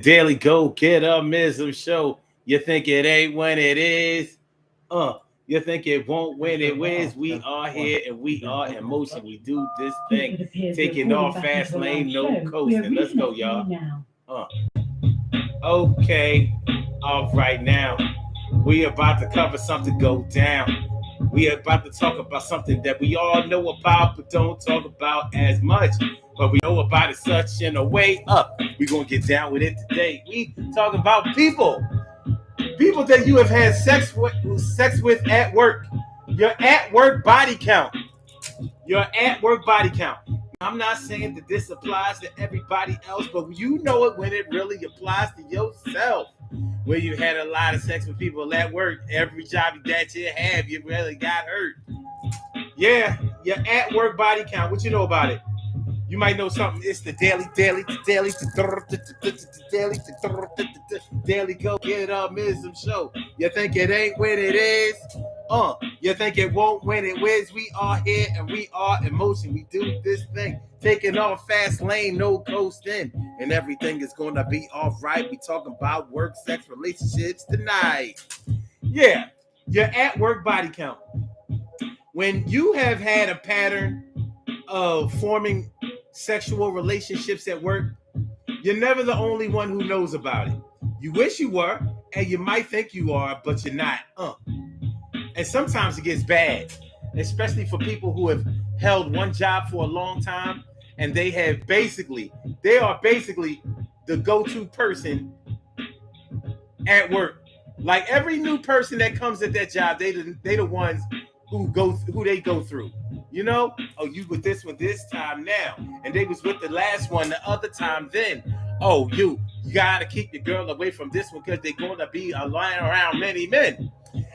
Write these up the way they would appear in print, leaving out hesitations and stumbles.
Daily Go Get Mism Show. You think it ain't when it is? Uh, you think it won't when it is? We are here and we are in motion. We do this thing, taking off fast lane, no coasting. Let's go, y'all. Uh, okay, all right now. We about to cover something go down. We are about to talk about something that we all know about, but don't talk about as much. But we know about it such in a way up. We're gonna get down with it today. We talking about people that you have had sex with at work. Your at work body count. Your at work body count. I'm not saying that this applies to everybody else, but you know it when it really applies to yourself. Where you had a lot of sex with people at work, every job that you have, you really got hurt. Yeah, your at work body count. What you know about it? You might know something. It's the daily go get mism show. You think it ain't when it is? You think it won't when it is? We are here and we are in motion. We do this thing, taking off fast lane, no coasting, and everything is gonna be all right. We talking about work, sex, relationships tonight. Yeah, your at work body count. When you have had a pattern of forming sexual relationships at work, you're never the only one who knows about it. You wish you were, and you might think you are, but you're not. And sometimes it gets bad, especially for people who have held one job for a long time, and they are basically the go-to person at work. Like every new person that comes at that job, they the ones who they go through. You know, oh, you with this one this time now, and they was with the last one the other time then. Oh, you gotta keep your girl away from this one because they're gonna be lying around many men.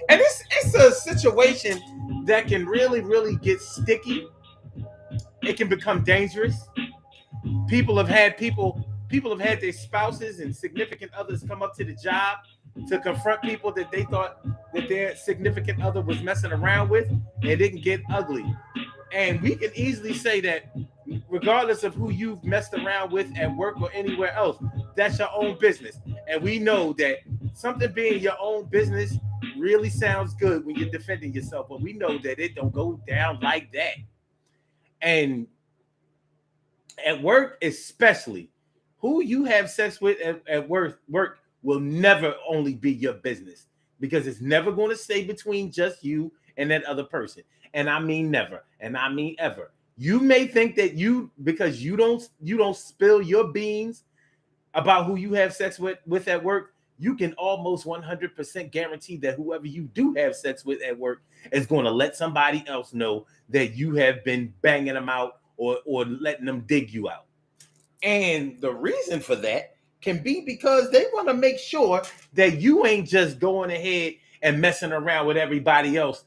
And it's a situation that can really get sticky. It can become dangerous. People have had their spouses and significant others come up to the job to confront people that they thought that their significant other was messing around with, and it can get ugly. And we can easily say that regardless of who you've messed around with at work or anywhere else, that's your own business. And we know that something being your own business really sounds good when you're defending yourself, but we know that it don't go down like that. And at work, especially, who you have sex with at work will never only be your business because it's never going to stay between just you and that other person. And I mean never, and I mean ever. You may think that because you don't spill your beans about who you have sex with at work, you can almost 100% guarantee that whoever you do have sex with at work is going to let somebody else know that you have been banging them out or letting them dig you out. And the reason for that can be because they want to make sure that you ain't just going ahead and messing around with everybody else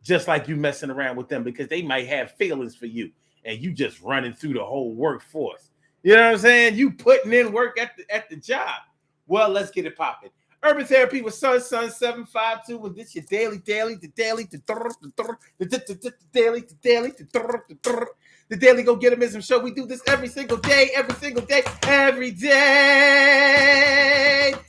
just like you messing around with them, because they might have feelings for you and you just running through the whole workforce. You know what I'm saying? You putting in work at the job. Well, let's get it popping. Urban Therapy with Sun 752. With this your daily, the Daily Go Get 'Emism Show. We do this every single day, every day.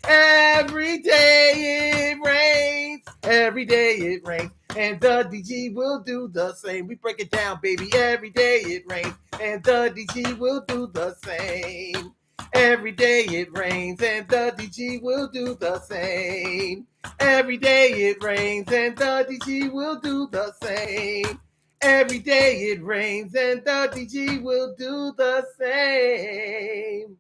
Every day it rains. Every day it rains. And the DG will do the same. We break it down, baby. Every day it rains. And the DG will do the same. Every day it rains and the DG will do the same. Every day it rains and the DG will do the same. Every day it rains and the DG will do the same.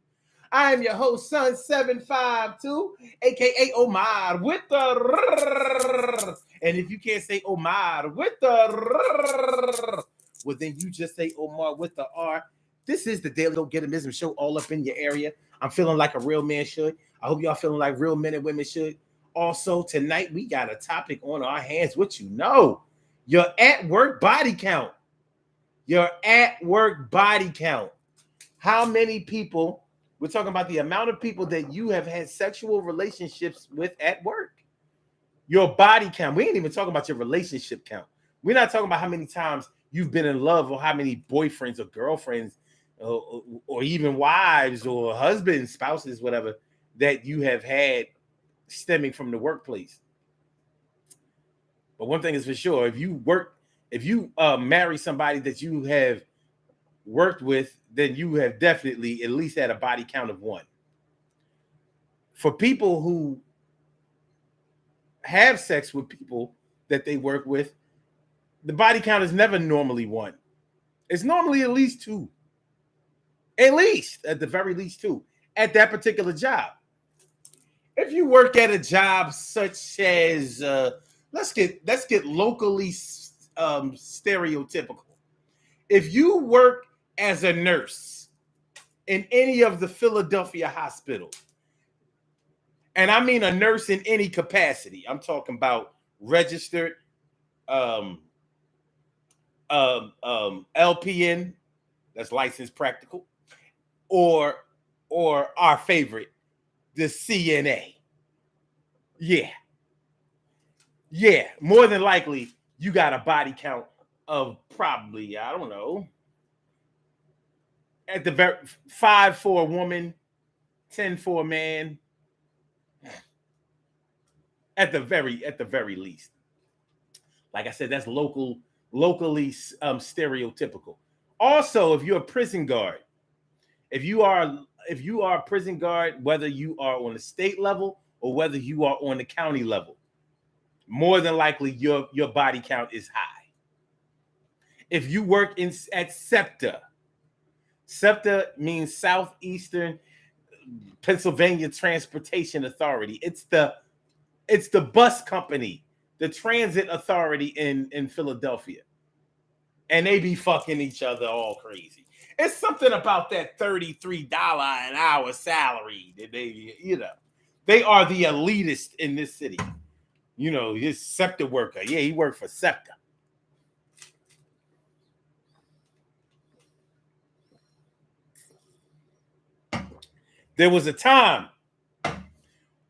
I am your host, Sun 752, aka Omar with the. And if you can't say Omar with the, well, then you just say Omar with the R. This is the Daily Go Get 'Emism Show, all up in your area. I'm feeling like a real man should. I hope y'all feeling like real men and women should. Also, tonight we got a topic on our hands. What you know? Your at work body count. Your at work body count. How many people? We're talking about the amount of people that you have had sexual relationships with at work. Your body count. We ain't even talking about your relationship count. We're not talking about how many times you've been in love or how many boyfriends or girlfriends or even wives or husbands, spouses, whatever, that you have had stemming from the workplace. But one thing is for sure, if you marry somebody that you have worked with, then you have definitely at least had a body count of 1. For people who have sex with people that they work with, the body count is never normally 1. It's normally at least 2. At least, at the very least 2, at that particular job. If you work at a job such as let's get locally stereotypical. If you work as a nurse in any of the Philadelphia hospitals, and I mean a nurse in any capacity, I'm talking about registered, LPN, that's licensed practical, or our favorite, the CNA. Yeah, more than likely you got a body count of probably, I don't know, at the very 5 for a woman, 10 for a man, at the very least. Like I said, that's locally stereotypical. Also, if you're a prison guard, if you are a prison guard, whether you are on the state level or whether you are on the county level, more than likely your body count is high. If you work at SEPTA means Southeastern Pennsylvania Transportation Authority. It's the bus company, the transit authority in Philadelphia. And they be fucking each other all crazy. It's something about that $33 an hour salary that they are the elitist in this city. His SEPTA worker. Yeah, he worked for SEPTA. There was a time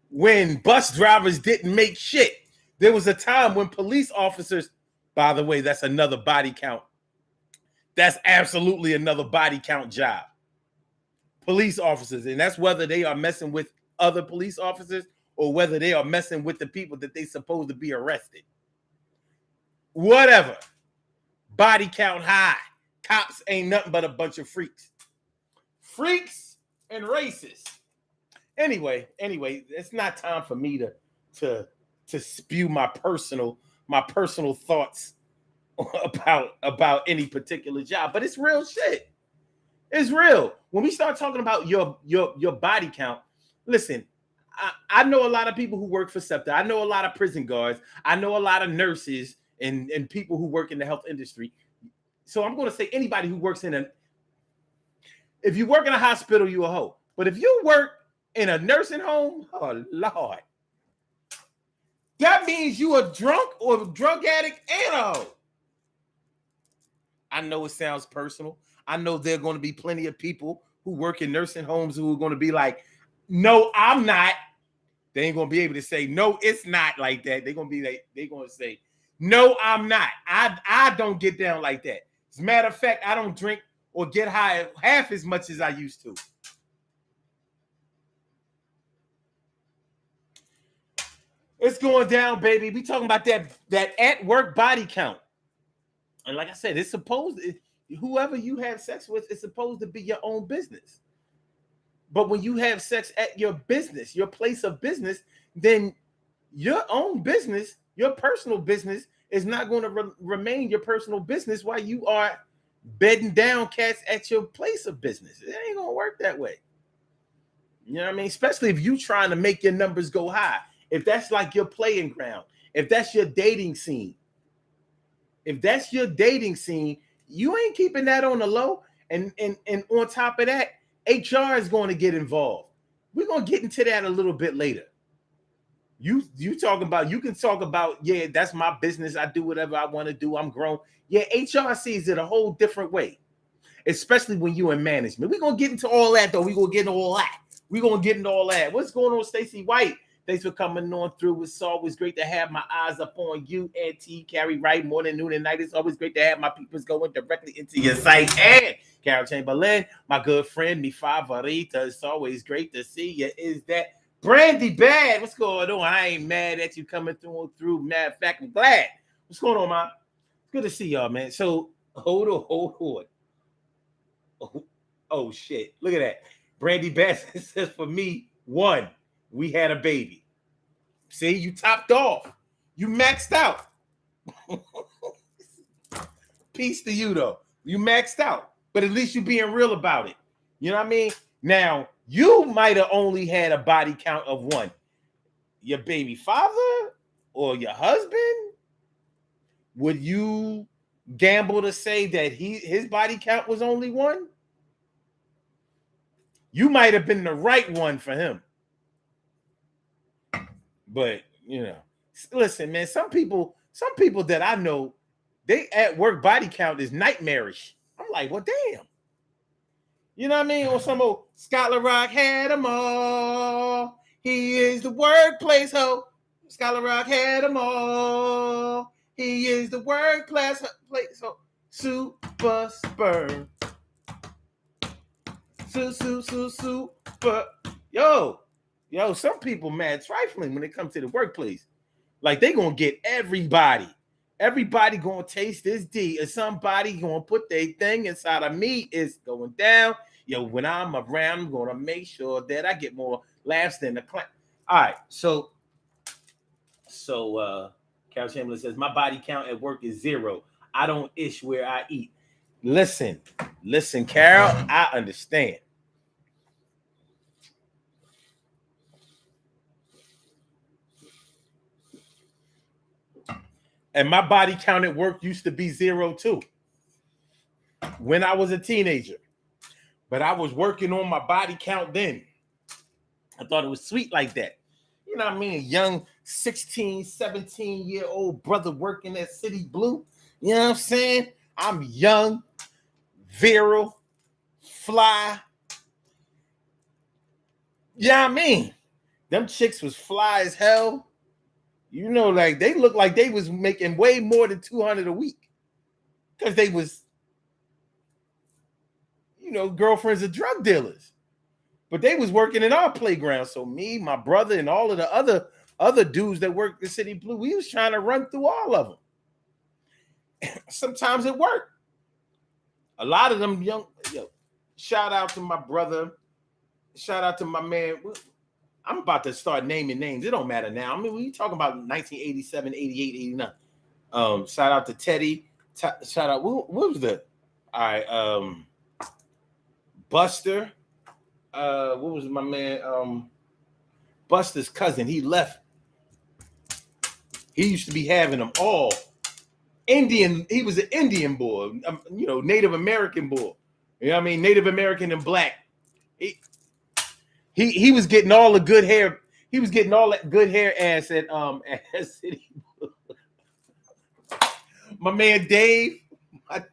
when bus drivers didn't make shit. There was a time when police officers, by the way, that's another body count. That's absolutely another body count job. Police officers, and that's whether they are messing with other police officers or whether they are messing with the people that they supposed to be arrested. Whatever. Body count high. Cops ain't nothing but a bunch of freaks. Freaks and racists. Anyway, it's not time for me to spew my personal thoughts about any particular job, but it's real shit. It's real. When we start talking about your body count, listen, I know a lot of people who work for SEPTA. I know a lot of prison guards. I know a lot of nurses and people who work in the health industry. So I'm going to say anybody who works if you work in a hospital, you're a hoe. But if you work in a nursing home, oh Lord, that means you a drunk or a drug addict and a hoe. I know it sounds personal. I know there are going to be plenty of people who work in nursing homes who are going to be like, no, I'm not. They ain't going to be able to say, no, it's not like that. They're going to say, no, I'm not. I don't get down like that. As a matter of fact, I don't drink or get high half as much as I used to. It's going down, baby. We talking about that at work body count. And like I said, it's supposed whoever you have sex with is supposed to be your own business. But when you have sex at your business, your place of business, then your own business, your personal business is not going to remain your personal business while you are bedding down cats at your place of business. It ain't going to work that way. You know what I mean? Especially if you trying to make your numbers go high. If that's like your playing ground, if that's your dating scene, you ain't keeping that on the low. And on top of that, HR is going to get involved. We're going to get into that a little bit later. You can talk about, yeah, that's my business. I do whatever I want to do. I'm grown. Yeah, HR sees it a whole different way, especially when you're in management. We're going to get into all that, though. We're going to get into all that. What's going on, Stacey White? Thanks for coming on through. It's always great to have my eyes up on you, Auntie Carrie Wright, morning, noon, and night. It's always great to have my peoples going directly into your site. And Carol Chamberlain, my good friend, mi favorita. It's always great to see you. Is that Brandy Bad? What's going on? I ain't mad at you coming through. Matter of fact, I'm glad. What's going on, man? It's good to see y'all, man. So hold on. Oh shit! Look at that. Brandy Bassett says, for me, one, we had a baby. See, you topped off. You maxed out. Peace to you, though. You maxed out. But at least you being real about it. You know what I mean? Now, you might have only had a body count of one. Your baby father or your husband? Would you gamble to say that his body count was only one? You might have been the right one for him. But, you know, listen, man, some people that I know, they at work body count is nightmarish. I'm like, well, damn. You know what I mean? Or some old Scholar Rock had them all. He is the workplace hoe. Scholar Rock had them all. He is the workplace hoe. Super sperm. Super. Yo, some people mad trifling when it comes to the workplace. Like they gonna get everybody. Everybody gonna taste this D, and somebody gonna put their thing inside of me. It's going down. Yo, when I'm around, I'm gonna make sure that I get more laughs than the clown. All right, so Carol Chamberlain says my body count at work is 0. I don't ish where I eat. Listen, Carol, I understand. And my body count at work used to be 0 too. When I was a teenager. But I was working on my body count then. I thought it was sweet like that. You know what I mean? A young 16, 17-year-old brother working at City Blue. You know what I'm saying? I'm young, virile, fly. Yeah, I mean, them chicks was fly as hell. You know, like they looked like they was making way more than $200 a week because they was, you know, girlfriends of drug dealers. But they was working in our playground. So me, my brother, and all of the other dudes that worked at City Blue, we was trying to run through all of them. Sometimes it worked. A lot of them young, shout out to my brother. Shout out to my man. I'm about to start naming names. It don't matter now. I mean, we talking about 1987, 88, 89. Shout out to Teddy. Shout out. What was the? All right. Buster. What was my man? Buster's cousin. He left. He used to be having them all. Indian. He was an Indian boy. Native American boy. You know what I mean? Native American and black. He was getting all the good hair. He was getting all that good hair ass at City. My man Dave was.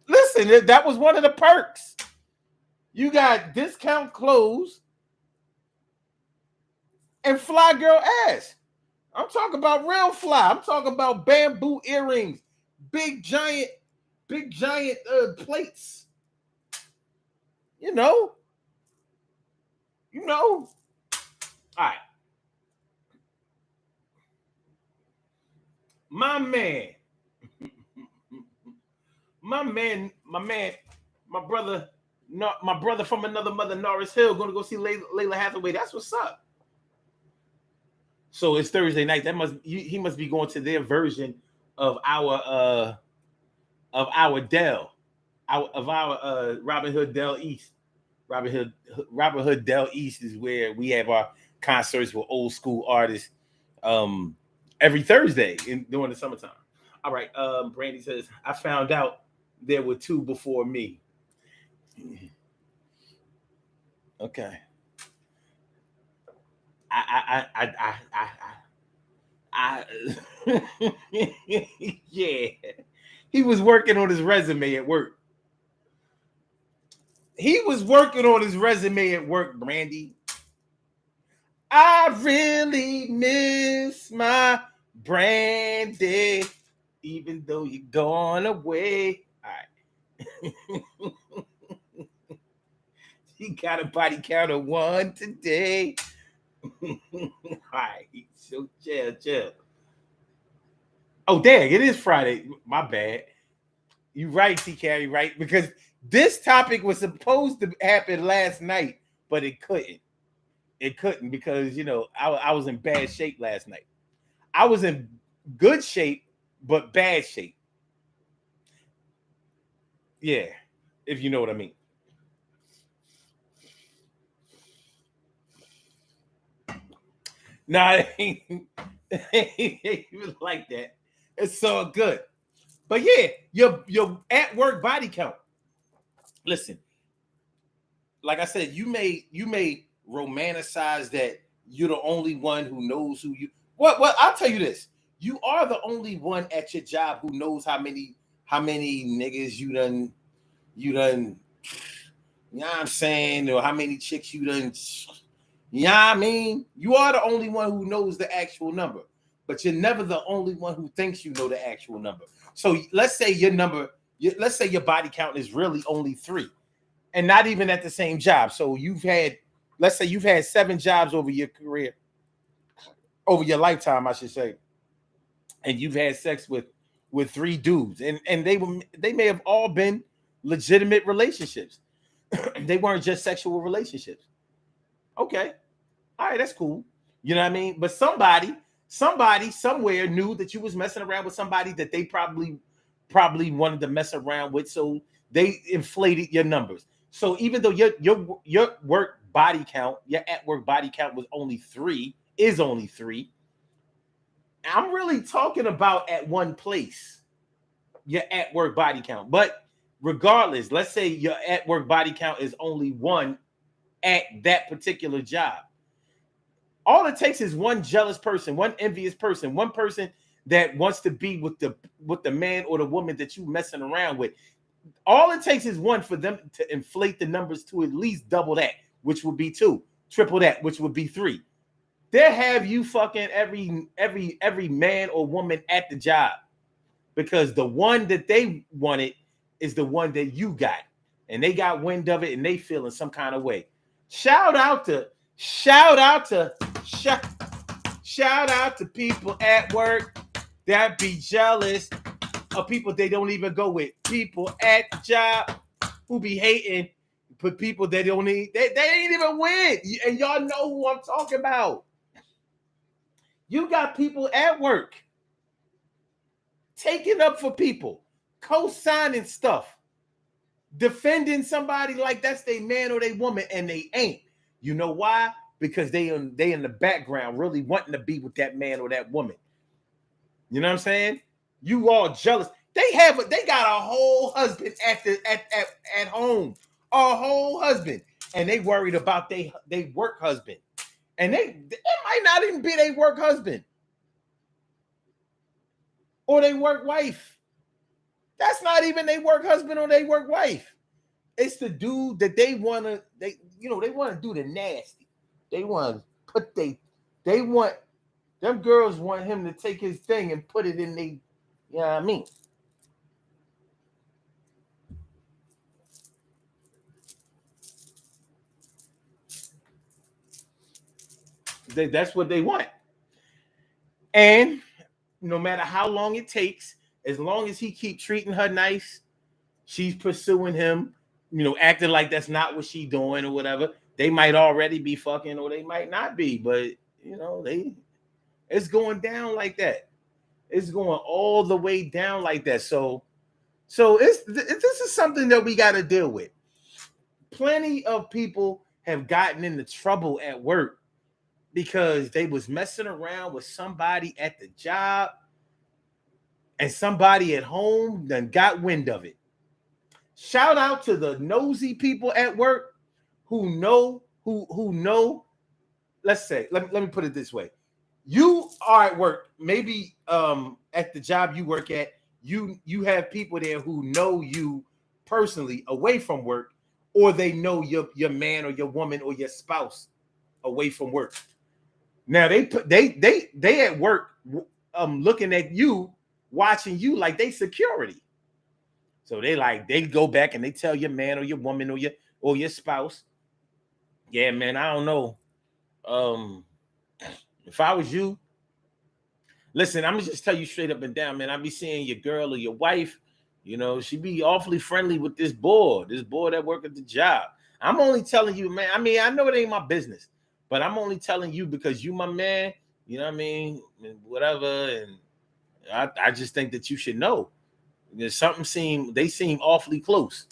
Listen, that was one of the perks. You got discount clothes and fly girl ass. I'm talking about real fly. I'm talking about bamboo earrings, big giant plates. You know. All right. My brother from another mother, Norris Hill, going to go see Layla Hathaway. That's what's up. So it's Thursday night. He must be going to their version of our Dell, our Robin Hood Dell East. Robin Hood Dell East is where we have our concerts with old school artists every Thursday during the summertime. All right, Brandy says, I found out there were 2 before me. Okay. Yeah. He was working on his resume at work. He was working on his resume at work, Brandy. I really miss my Brandy, even though you're gone away. All right. He got a body count of 1 today. All right. So chill. Oh, dang, it is Friday. My bad. You right, T. Carey, right? Because this topic was supposed to happen last night, but it couldn't. It couldn't because, you know, I was in bad shape last night. I was in good shape, but bad shape. Yeah, if you know what I mean. Nah, it ain't even like that. It's so good. But yeah, your at work body count. Listen, like I said, you may romanticize that you're the only one who knows who you. Well, I'll tell you this: you are the only one at your job who knows how many niggas you done. You know what I'm saying, or how many chicks you done. You know what I mean? You are the only one who knows the actual number, but you're never the only one who thinks you know the actual number. So let's say let's say your body count is really only 3, and not even at the same job. So let's say you've had 7 jobs over your career, over your lifetime, I should say, and you've had sex with 3 dudes, and they may have all been legitimate relationships. They weren't just sexual relationships. Okay, all right, that's cool. You know what I mean? But somebody somewhere knew that you was messing around with somebody that they probably wanted to mess around with, so they inflated your numbers. So even though your work body count, your at work body count was only 3, is only 3. I'm really talking about at one place, your at work body count. But regardless, let's say your at work body count is only 1 at that particular job. All it takes is one jealous person, one envious person, one person that wants to be with the man or the woman that you messing around with. All it takes is one for them to inflate the numbers to at least double that, which would be 2, triple that, which would be 3. They'll have you fucking every man or woman at the job because the one that they wanted is the one that you got, and they got wind of it and they feeling some kind of way. Shout out to people at work that be jealous of people they don't even go with. People at the job who be hating, but people they don't need, they ain't even win. And y'all know who I'm talking about. You got people at work taking up for people, co-signing stuff, defending somebody like that's their man or their woman, and they ain't. You know why? Because they in the background really wanting to be with that man or that woman. You know what I'm saying? You all jealous. They got a whole husband at home, a whole husband, and they worried about they work husband, and it might not even be their work husband or they work wife. That's not even their work husband or they work wife. It's the dude that they want to do the nasty. They want to them girls want him to take his thing and put it in the, you know what I mean? That's what they want. And no matter how long it takes, as long as he keep treating her nice, she's pursuing him, acting like that's not what she doing or whatever. They might already be fucking or they might not be, but it's going down like that. It's going all the way down like that. So this is something that we got to deal with. Plenty of people have gotten into trouble at work because they was messing around with somebody at the job and somebody at home then got wind of it. Shout out to the nosy people at work who know. Let's say, let me put it this way. You are at work, maybe at the job you work at, you have people there who know you personally away from work, or they know your man or your woman or your spouse away from work. Now they at work looking at you, watching you like they security. So they go back and they tell your man or your woman or your spouse, yeah, man, I don't know. If I was you, listen, I'm gonna just tell you straight up and down, man. I be seeing your girl or your wife, she be awfully friendly with this boy that work at the job. I'm only telling you, man. I mean, I know it ain't my business, but I'm only telling you because you my man, you know what I mean? And whatever. And I just think that you should know. There's something they seem awfully close.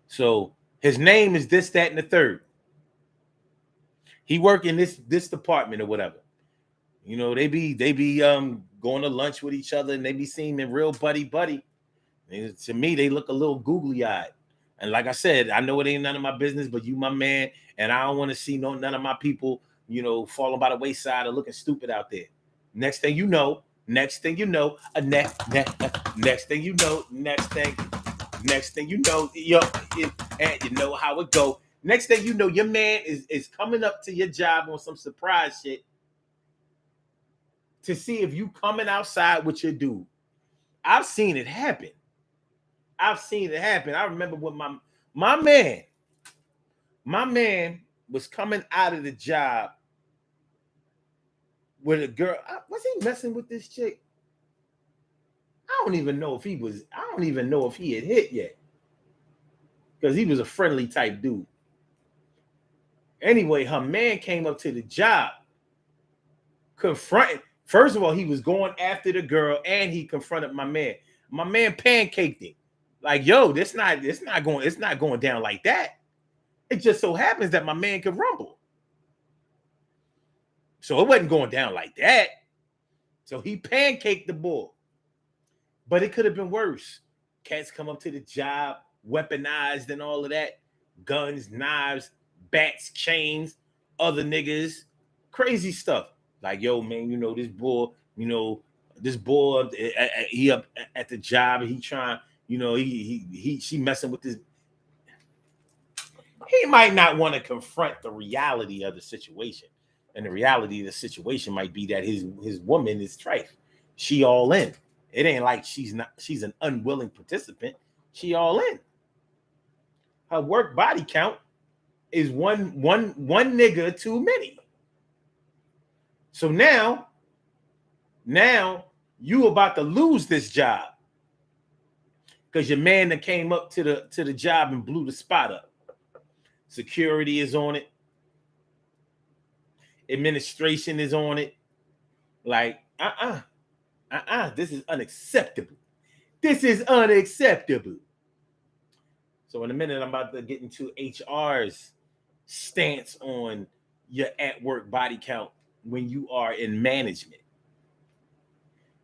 So his name is this, that, and the third. He work in this department or whatever. They be going to lunch with each other and they be seeming real buddy. And to me, they look a little googly eyed. And like I said, I know it ain't none of my business, but you my man, and I don't want to see none of my people, falling by the wayside or looking stupid out there. Next thing you know, next thing you know, next thing you know, and you know how it go. Next thing you know, your man is coming up to your job on some surprise shit to see if you coming outside with your dude. I've seen it happen. I remember when my man was coming out of the job with a girl. Was he messing with this chick? I don't even know if he had hit yet. Because he was a friendly type dude. Anyway, her man came up to the job, confronted. First of all, he was going after the girl, and he confronted my man. My man pancaked him. Like, yo, it's not going down like that. It just so happens that my man could rumble. So it wasn't going down like that. So he pancaked the boy. But it could have been worse. Cats come up to the job, weaponized and all of that. Guns, knives, bats, chains, other niggas, crazy stuff. Like, yo, man, this boy, he up at the job and he trying, she messing with this. He might not want to confront the reality of the situation. And the reality of the situation might be that his woman is trife. She all in. It ain't like she's an unwilling participant. She all in. Her work body count is one nigga too many. So now you about to lose this job because your man that came up to the job and blew the spot up. Security is on it. Administration is on it. Like, this is unacceptable. This is unacceptable. So in a minute, I'm about to get into HR's stance on your at-work body count when you are in management.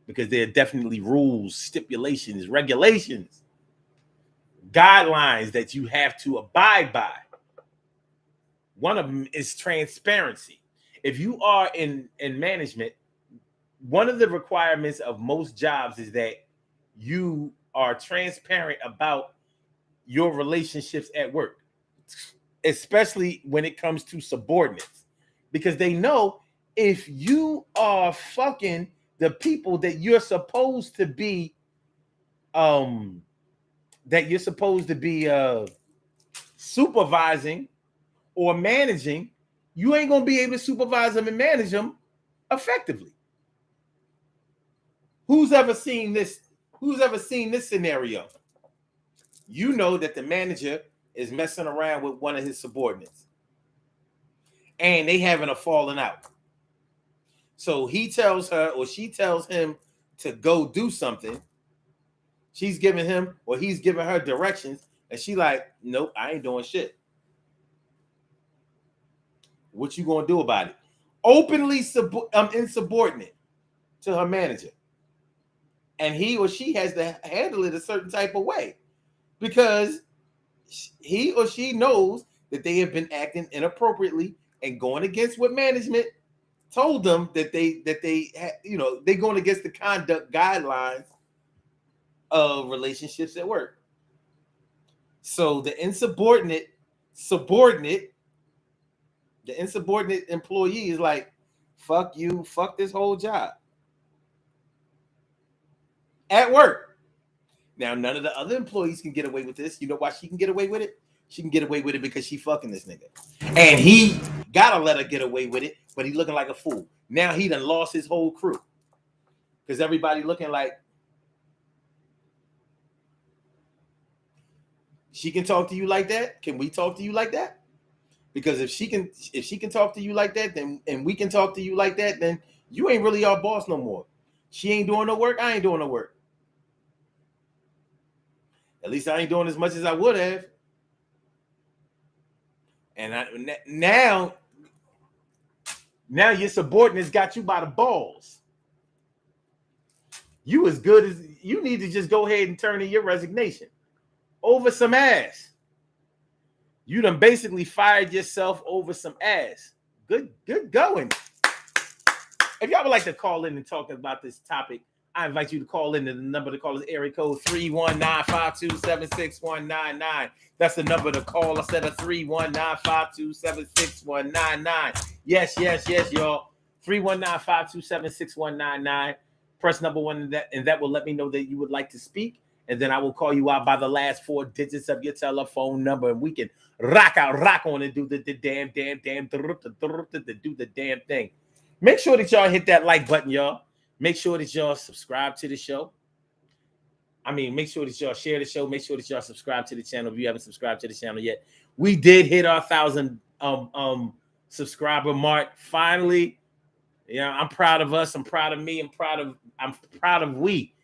Because there are definitely rules, stipulations, regulations, guidelines that you have to abide by. One of them is transparency. If you are in management, one of the requirements of most jobs is that you are transparent about your relationships at work, especially when it comes to subordinates, because they know if you are fucking the people that you're supposed to be, supervising or managing, you ain't gonna be able to supervise them and manage them effectively. Who's ever seen this scenario? You know that the manager is messing around with one of his subordinates and they having a falling out. So he tells her or she tells him to go do something. She's giving him or he's giving her directions and she like, nope, I ain't doing shit. What you gonna do about it? Openly insubordinate to her manager. And he or she has to handle it a certain type of way because he or she knows that they have been acting inappropriately and going against what management told them that they they're going against the conduct guidelines of relationships at work. So the insubordinate subordinate, the insubordinate employee is like, fuck you, fuck this whole job. At work. Now, none of the other employees can get away with this. You know why she can get away with it? She can get away with it because she fucking this nigga. And he gotta let her get away with it, but he looking like a fool. Now he done lost his whole crew. Because everybody looking like, she can talk to you like that. Can we talk to you like that? Because if she can talk to you like that, then and we can talk to you like that, then you ain't really our boss no more. She ain't doing no work. I ain't doing no work. At least I ain't doing as much as I would have. And now your subordinates got you by the balls. You as good as you need to just go ahead and turn in your resignation over some ass. You done basically fired yourself over some ass. Good going. If y'all would like to call in and talk about this topic, I invite you to call in. The number to call is area code 319-527-6199. That's the number to call instead of 319-527-6199. Yes, y'all. 319-527-6199. Press number 1 and that will let me know that you would like to speak. And then I will call you out by the last 4 digits of your telephone number, and we can rock on and do the damn do the damn thing. Make sure that y'all hit that like button, y'all. Make sure that y'all subscribe to the show. Make sure that y'all share the show. Make sure that y'all subscribe to the channel if you haven't subscribed to the channel yet. We did hit our 1,000 subscriber mark finally. Yeah, I'm proud of us. I'm proud of me. I'm proud of we.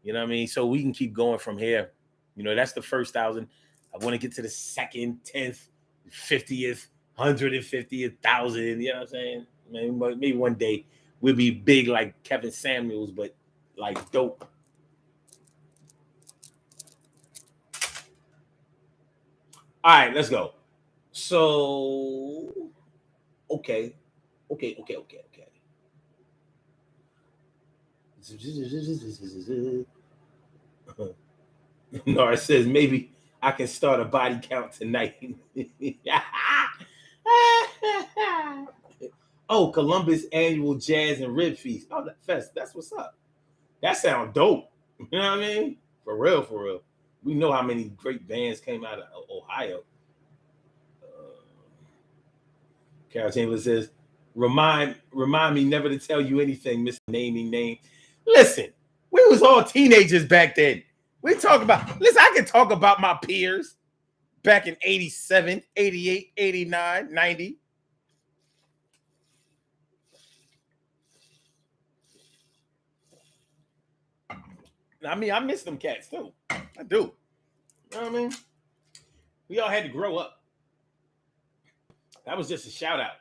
You know what I mean? So we can keep going from here. You know, that's the first 1,000. I want to get to the 2nd, 10th, 50th, 150th, 1,000. You know what I'm saying? Maybe one day we'll be big like Kevin Samuels, but like dope. All right, let's go. So, okay. Nora says maybe I can start a body count tonight. Oh, Columbus annual jazz and rib feast. Oh, that fest. That's what's up. That sounds dope. You know what I mean? For real. We know how many great bands came out of Ohio. Carol Chamberlain says, remind me never to tell you anything, Mr. Naming Name. Listen, we was all teenagers back then. Listen, I can talk about my peers back in 87, 88, 89, 90. I miss them cats too. I do. You know what I mean? We all had to grow up. That was just a shout out.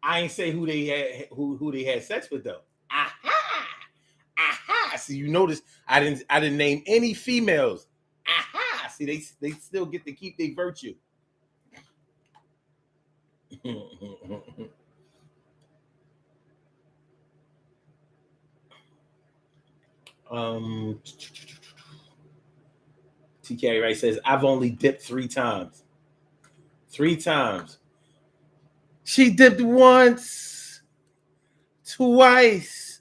I ain't say who they had sex with though. Aha! See, you notice I didn't name any females. Aha! See, they still get to keep their virtue. TK Wright says, I've only dipped 3 times. 3 times. She dipped once, twice,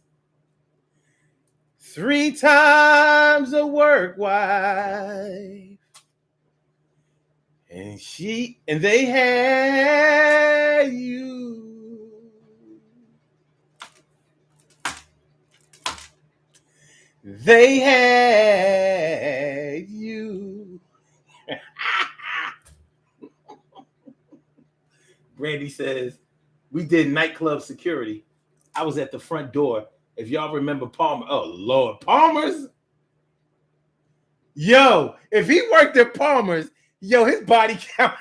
3 times a work wife. And they had you. They had you. Brandy says, we did nightclub security. I was at the front door. If y'all remember Palmer, oh Lord, Palmer's. Yo, if he worked at Palmer's, his body count.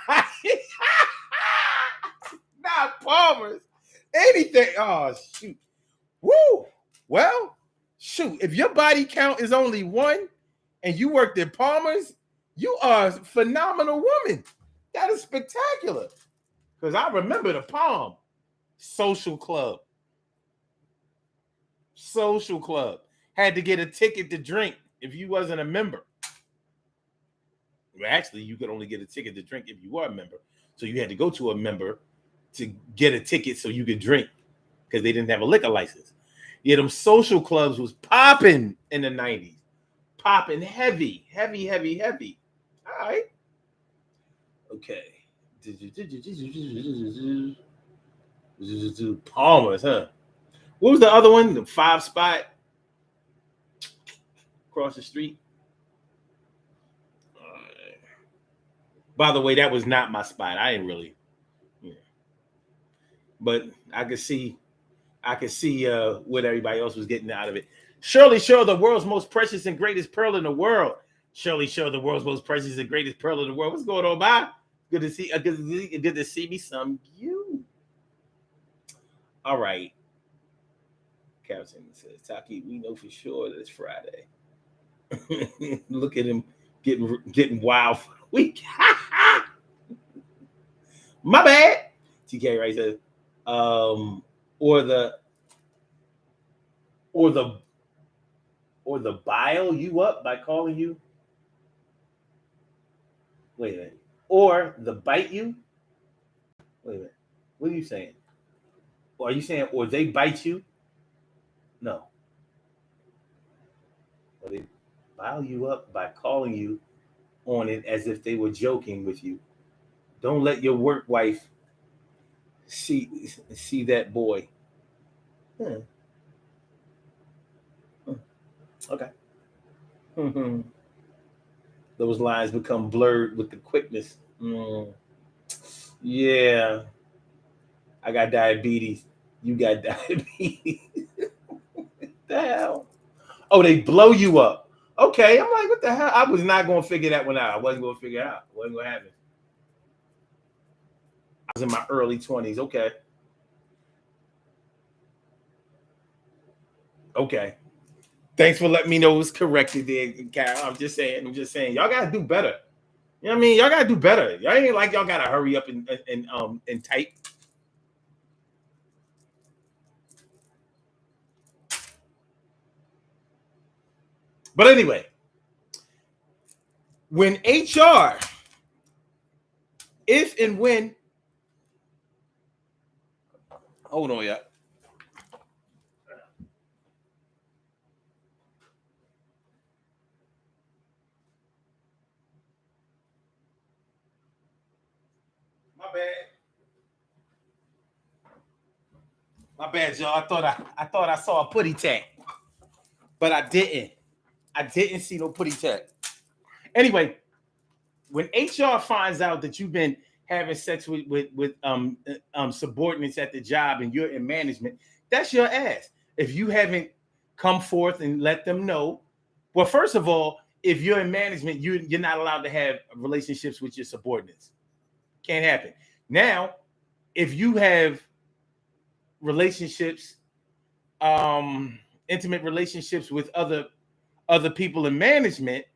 Not Palmer's. Anything. Oh, shoot. Woo. Well, shoot. If your body count is only 1 and you worked at Palmer's, you are a phenomenal woman. That is spectacular. Because I remember the Palm Social Club. Had to get a ticket to drink if you wasn't a member. Well, actually, you could only get a ticket to drink if you were a member. So you had to go to a member to get a ticket so you could drink because they didn't have a liquor license. Yeah, them social clubs was popping in the 90s. Popping heavy. All right. Okay. Palmer's, huh? What was the other one? The 5 spot across the street. By the way, that was not my spot. I didn't really, but I could see what everybody else was getting out of it. Shirley Show, the world's most precious and greatest pearl in the world. Shirley Show, the world's most precious and greatest pearl in the world. What's going on, bye? Good to see. Good to see me some you. All right. Captain says, Taki, we know for sure that it's Friday. Look at him getting wild for the week. My bad. TK right says, or the bile you up by calling you. Wait a minute. Or the bite you. Wait a minute. What are you saying? Or are you saying or they bite you? No. Or they bile you up by calling you on it as if they were joking with you. Don't let your work wife see that boy. Okay. Those lines become blurred with the quickness. Yeah. I got diabetes. You got diabetes. What the hell? Oh, they blow you up. Okay. I'm like, what the hell? I was not going to figure that one out. I wasn't going to figure it out. It wasn't going to happen. I was in my early 20s. Okay. Okay. Thanks for letting me know it was corrected there, Carol. I'm just saying. Y'all gotta do better. You know what I mean? Y'all gotta do better. Y'all ain't like y'all gotta hurry up and type. But anyway, when HR, if and when, hold on, yeah. My bad, y'all. I thought I saw a putty tag, but I didn't. I didn't see no putty tag. Anyway, when HR finds out that you've been having sex with subordinates at the job and you're in management, that's your ass. If you haven't come forth and let them know, well, first of all, if you're in management, you're not allowed to have relationships with your subordinates. Can't happen. Now, if you have relationships, intimate relationships with other people in management,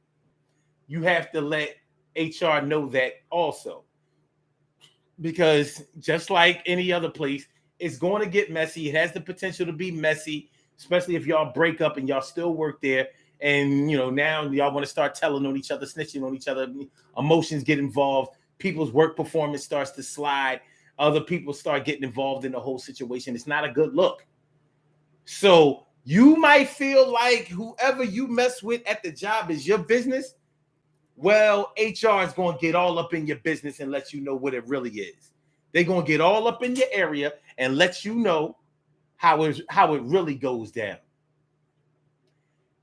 you have to let HR know that also. Because just like any other place, it's going to get messy. It has the potential to be messy, especially if y'all break up and y'all still work there. And, now y'all want to start telling on each other, snitching on each other. Emotions get involved. People's work performance starts to slide. Other people start getting involved in the whole situation. It's not a good look. So you might feel like whoever you mess with at the job is your business. Well, HR is going to get all up in your business and let you know what it really is. They're going to get all up in your area and let you know how it really goes down.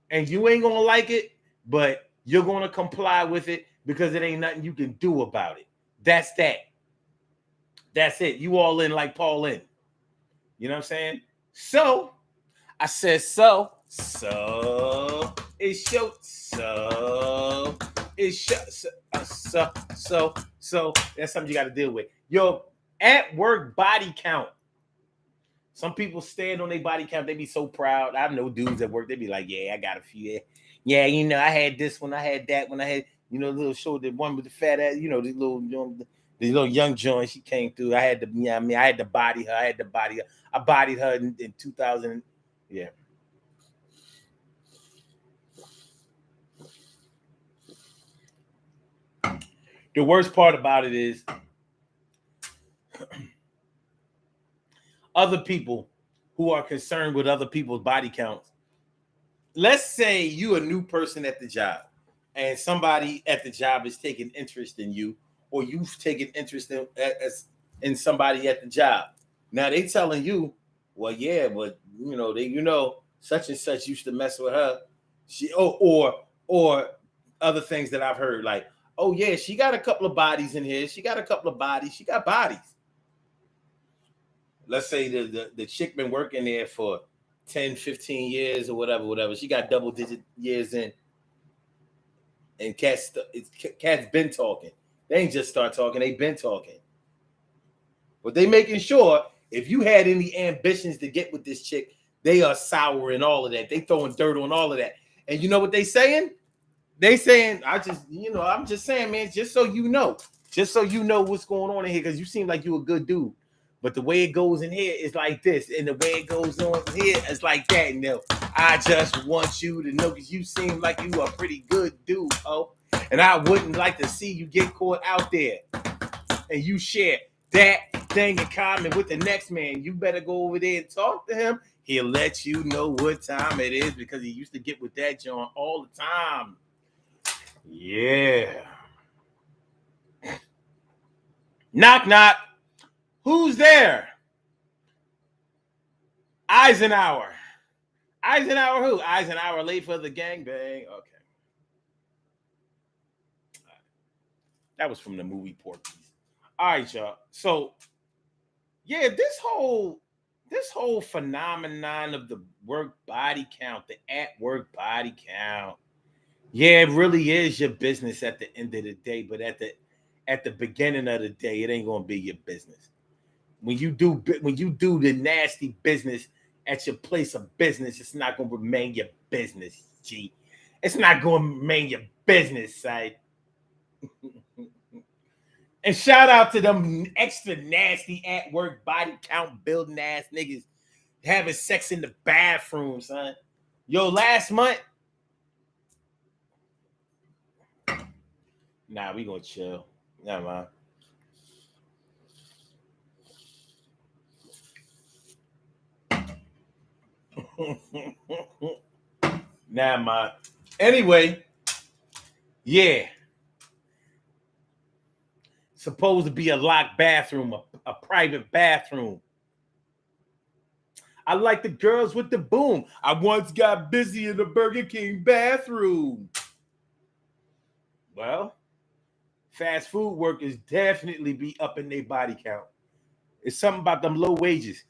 And you ain't going to like it, but you're going to comply with it because it ain't nothing you can do about it. That's that. That's it. You all in like Paul in. You know what I'm saying? So, I said so it's show so that's something you got to deal with. Yo, at work body count. Some people stand on their body count. They be so proud. I know dudes at work. They be like, yeah, I got a few. Yeah, I had this one. I had that one. I had, little show, the one with the fat ass, the little young joint. She came through. I had to, I had to body her. I bodied her in 2000. Yeah. The worst part about it is other people who are concerned with other people's body counts. Let's say you a new person at the job and somebody at the job is taking interest in you, or you've taken interest in somebody at the job. Now they telling you, well, yeah, but such and such used to mess with her. Or other things that I've heard, like, oh yeah, she got a couple of bodies in here. She got a couple of bodies. She got bodies. Let's say the chick been working there for 10, 15 years or whatever. She got double-digit years in. And cats been talking. They ain't just start talking. They been talking. But they making sure if you had any ambitions to get with this chick, they are souring all of that. They throwing dirt on all of that. And you know what they saying? They saying, I'm just saying, man, just so you know what's going on in here, because you seem like you a good dude. But the way it goes in here is like this, and the way it goes on here is like that. No, I just want you to know, because you seem like you a pretty good dude, oh. And I wouldn't like to see you get caught out there. And you share that thing in common with the next man. You better go over there and talk to him. He'll let you know what time it is, because he used to get with that John all the time. Yeah. Knock, knock. Who's there? Eisenhower. Eisenhower who? Eisenhower late for the gangbang. Okay. That was from the movie Porky's. All right, y'all. So, yeah, this whole phenomenon of the work body count, the at work body count, yeah, it really is your business at the end of the day. But at the beginning of the day, it ain't gonna be your business. When you do the nasty business at your place of business, it's not gonna remain your business. G, it's not gonna remain your business, side. And shout out to them extra nasty at work body count building ass niggas having sex in the bathroom, son. Yo, last month. Nah, we gonna chill. Never mind. Never mind. Anyway, yeah. Supposed to be a locked bathroom, a private bathroom. I like the girls with the boom. I once got busy in the Burger King bathroom. Well, fast food workers definitely be up in their body count. It's something about them low wages.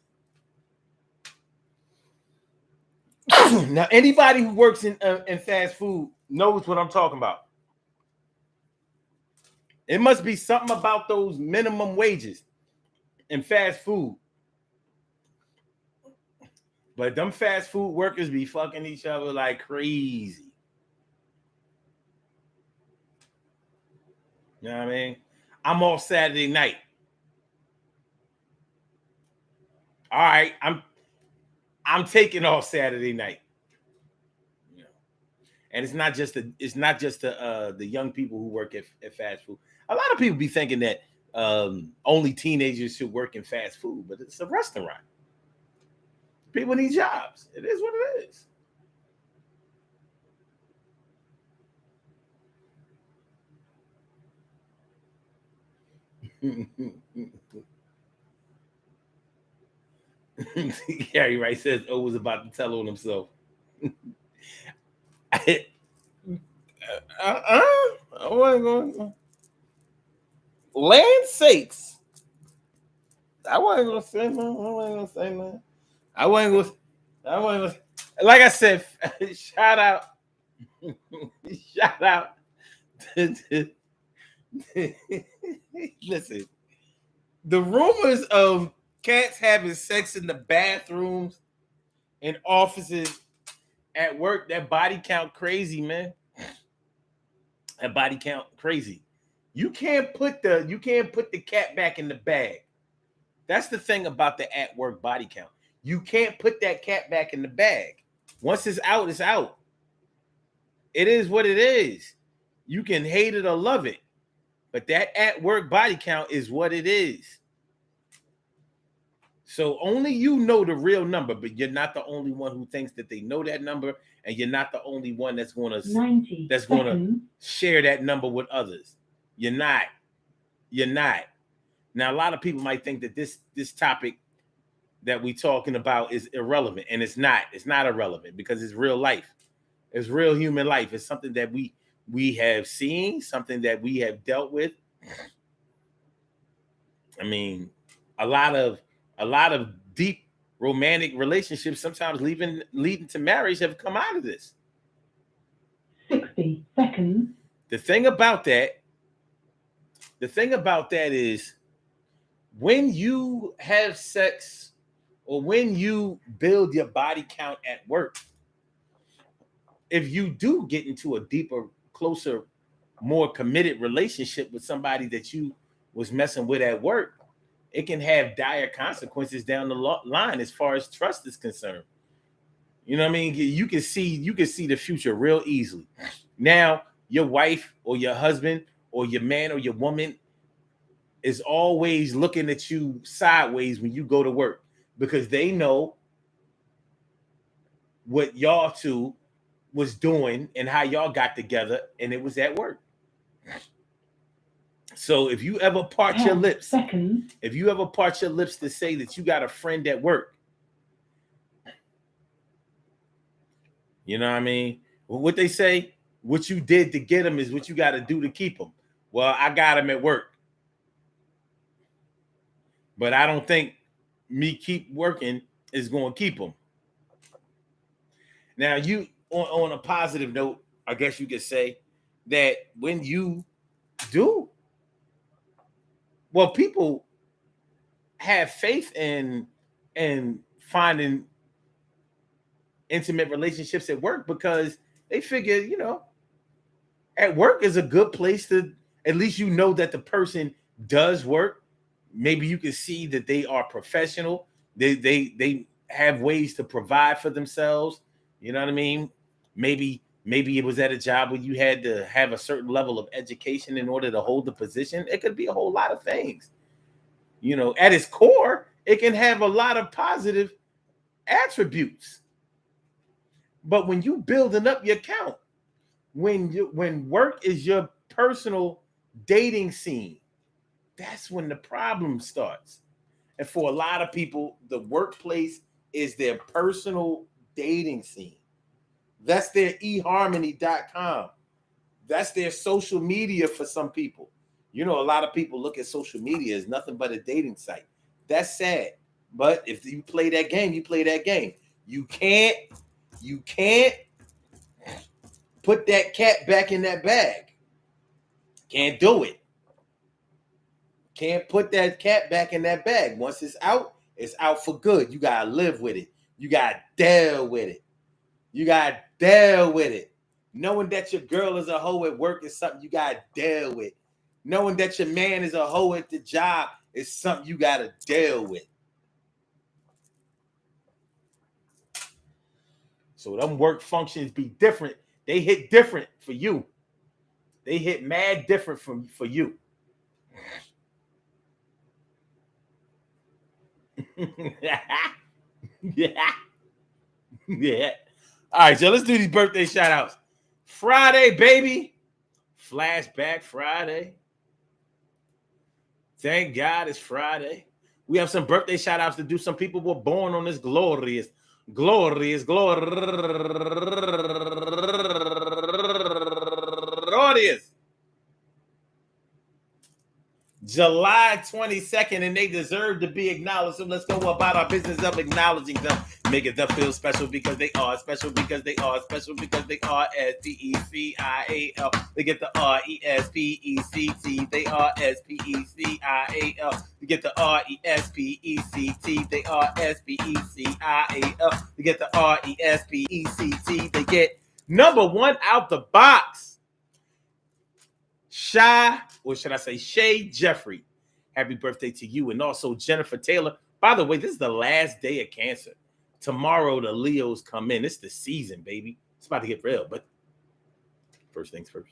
Now, anybody who works in fast food knows what I'm talking about. It must be something about those minimum wages in fast food. But them fast food workers be fucking each other like crazy. You know what I mean? I'm off Saturday night. All right, I'm taking off Saturday night. You know, and it's not just the young people who work at fast food. A lot of people be thinking that only teenagers should work in fast food, but it's a restaurant. People need jobs. It is what it is. Gary Wright says O was about to tell on himself. I wasn't going. Land sakes, I wasn't gonna say nothing. I wasn't gonna. Like I said, shout out. Shout out. Listen, the rumors of cats having sex in the bathrooms in offices at work, that body count crazy, man. That body count crazy. You can't put the cat back in the bag. That's the thing about the at work body count. You can't put that cat back in the bag. Once it's out, it's out. It is what it is. You can hate it or love it, but that at work body count is what it is. So only you know the real number, but you're not the only one who thinks that they know that number, and you're not the only one that's going to share that number with others. You're not. You're not. Now, a lot of people might think that this topic that we talking about is irrelevant, and it's not. It's not irrelevant because it's real life. It's real human life. It's something that we have seen, something that we have dealt with. I mean, a lot of deep romantic relationships, sometimes leading to marriage, have come out of this. 60 seconds. The thing about that is when you have sex or when you build your body count at work, if you do get into a deeper, closer, more committed relationship with somebody that you was messing with at work, it can have dire consequences down the line as far as trust is concerned. You know what I mean? You can see the future real easily. Now, your wife or your husband or your man or your woman is always looking at you sideways when you go to work because they know what y'all two was doing and how y'all got together, and it was at work. So if you ever part your lips, to say that you got a friend at work, you know what I mean? What they say, what you did to get them is what you got to do to keep them. Well, I got them at work, but I don't think me keep working is going to keep them. Now, you on a positive note, I guess you could say that when you do, well, people have faith in finding intimate relationships at work because they figure, you know, at work is a good place to, at least you know that the person does work. Maybe you can see that they are professional. They have ways to provide for themselves. You know what I mean? Maybe it was at a job where you had to have a certain level of education in order to hold the position. It could be a whole lot of things. You know, at its core, it can have a lot of positive attributes. But when you building up your count, when work is your personal dating scene, that's when the problem starts. And for a lot of people, the workplace is their personal dating scene. That's their eharmony.com. That's their social media for some people. You know, a lot of people look at social media as nothing but a dating site. That's sad. But if you play that game, you play that game. You can't put that cat back in that bag. Can't do it. Can't put that cat back in that bag. Once it's out for good. You got to live with it. You got to deal with it. Knowing that your girl is a hoe at work is something you got to deal with. Knowing that your man is a hoe at the job is something you got to deal with. So them work functions be different. They hit different for you. They hit mad different for you. Yeah. All right, so let's do these birthday shout outs. Friday, baby. Flashback Friday. Thank God it's Friday. We have some birthday shout outs to do. Some people were born on this glorious July 22nd, and they deserve to be acknowledged. So let's go about our business of acknowledging them, making them feel special because they are special because they are special because they are SPECIAL. They get the RESPECT. They are SPECIAL. You get the RESPECT. They are SPECIAL. You get the RESPECT. They get number one out the box. Shay Jeffrey. Happy birthday to you. And also Jennifer Taylor. By the way, this is the last day of Cancer. Tomorrow the Leos come in. It's the season, baby. It's about to get real, but first things first.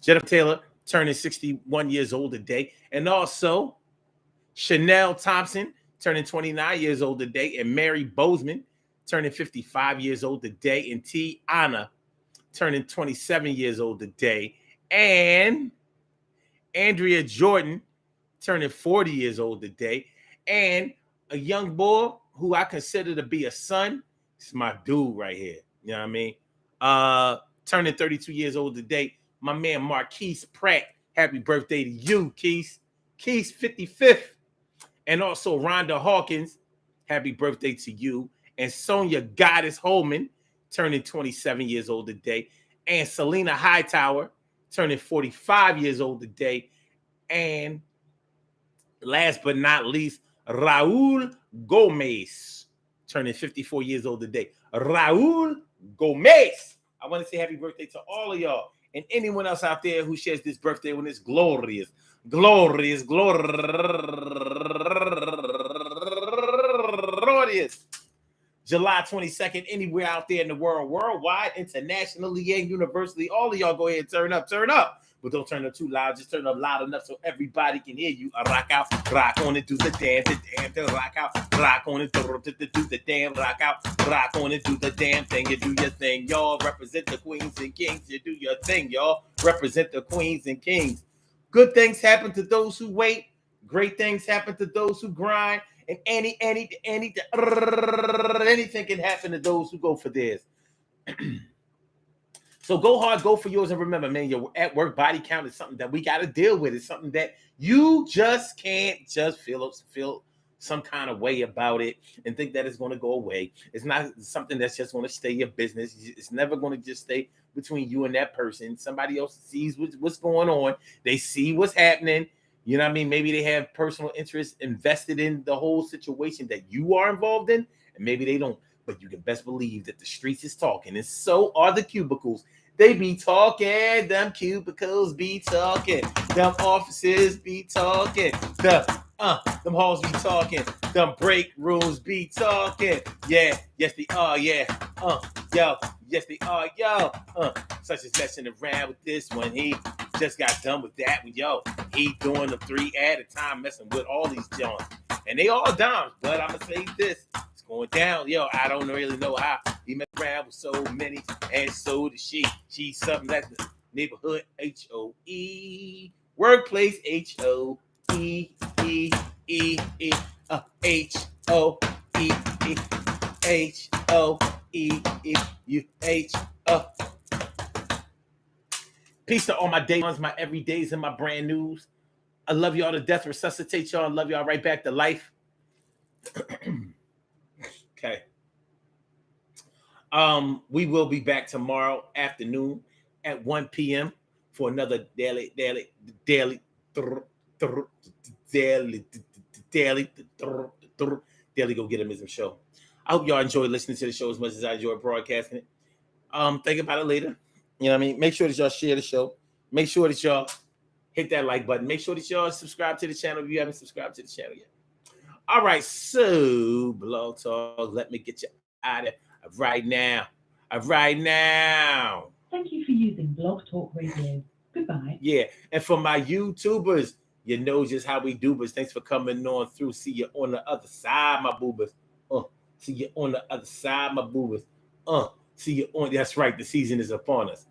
Jennifer Taylor turning 61 years old today. And also Chanel Thompson turning 29 years old today, and Mary Bozeman, turning 55 years old today, and Tiana, turning 27 years old today, and Andrea Jordan, turning 40 years old today, and a young boy who I consider to be a son. It's my dude right here. You know what I mean? Turning 32 years old today, my man Marquise Pratt. Happy birthday to you, Keith. Keith 55th. And also Rhonda Hawkins, happy birthday to you. And Sonia Goddess Holman, turning 27 years old today. And Selena Hightower, turning 45 years old today. And last but not least, Raul Gomez, turning 54 years old today. Raul Gomez. I want to say happy birthday to all of y'all and anyone else out there who shares this birthday when it's glorious, glorious. July 22nd, anywhere out there in the world, worldwide, internationally, and universally. All of y'all go ahead and turn up. But don't turn up too loud. Just turn up loud enough so everybody can hear you. Rock out, rock on it, do the damn, rock out, rock on it, do the damn, rock out, rock on it, do the damn thing. You do your thing, y'all. Represent the queens and kings. You do your thing, y'all. Represent the queens and kings. Good things happen to those who wait. Great things happen to those who grind. And anything can happen to those who go for theirs. So go hard, go for yours, and remember, man, your at work body count is something that we got to deal with. It's something that you just can't just feel some kind of way about it and think that it's going to go away. It's not something that's just going to stay your business. It's never going to just stay between you and that person. Somebody else sees what's going on. They see what's happening. You know what I mean? Maybe they have personal interest invested in the whole situation that you are involved in, and maybe they don't. But you can best believe that the streets is talking, and so are the cubicles. They be talking. Them cubicles be talking. Them offices be talking. Them halls be talking. Them break rooms be talking. Yeah, yes they are. Yeah, yo, yes they are. Yo, such as messing around with this one. He just got done with that one. Yo, he doing the 3 at a time, messing with all these joints, and they all dimes. But I'm gonna say this. Going down, yo, I don't really know how he messed around with so many, and so did she. She's something that the neighborhood HOE, workplace HOE, HOE, Peace to all my day ones, my everydays, and my brand news. I love y'all to death. Resuscitate y'all. Love y'all right back to life. Okay. We will be back tomorrow afternoon at 1 p.m. for another daily go get them show. I hope y'all enjoy listening to the show as much as I enjoy broadcasting it. Think about it later. You know what I mean? Make sure that y'all share the show. Make sure that y'all hit that like button. Make sure that y'all subscribe to the channel if you haven't subscribed to the channel yet. All right, so Blog Talk, let me get you out of right now. Right now. Thank you for using Blog Talk Radio. Goodbye. Yeah, and for my YouTubers, you know just how we do, but thanks for coming on through. See you on the other side, my boobas. See you on the other side, my boobas. See you on. That's right, the season is upon us.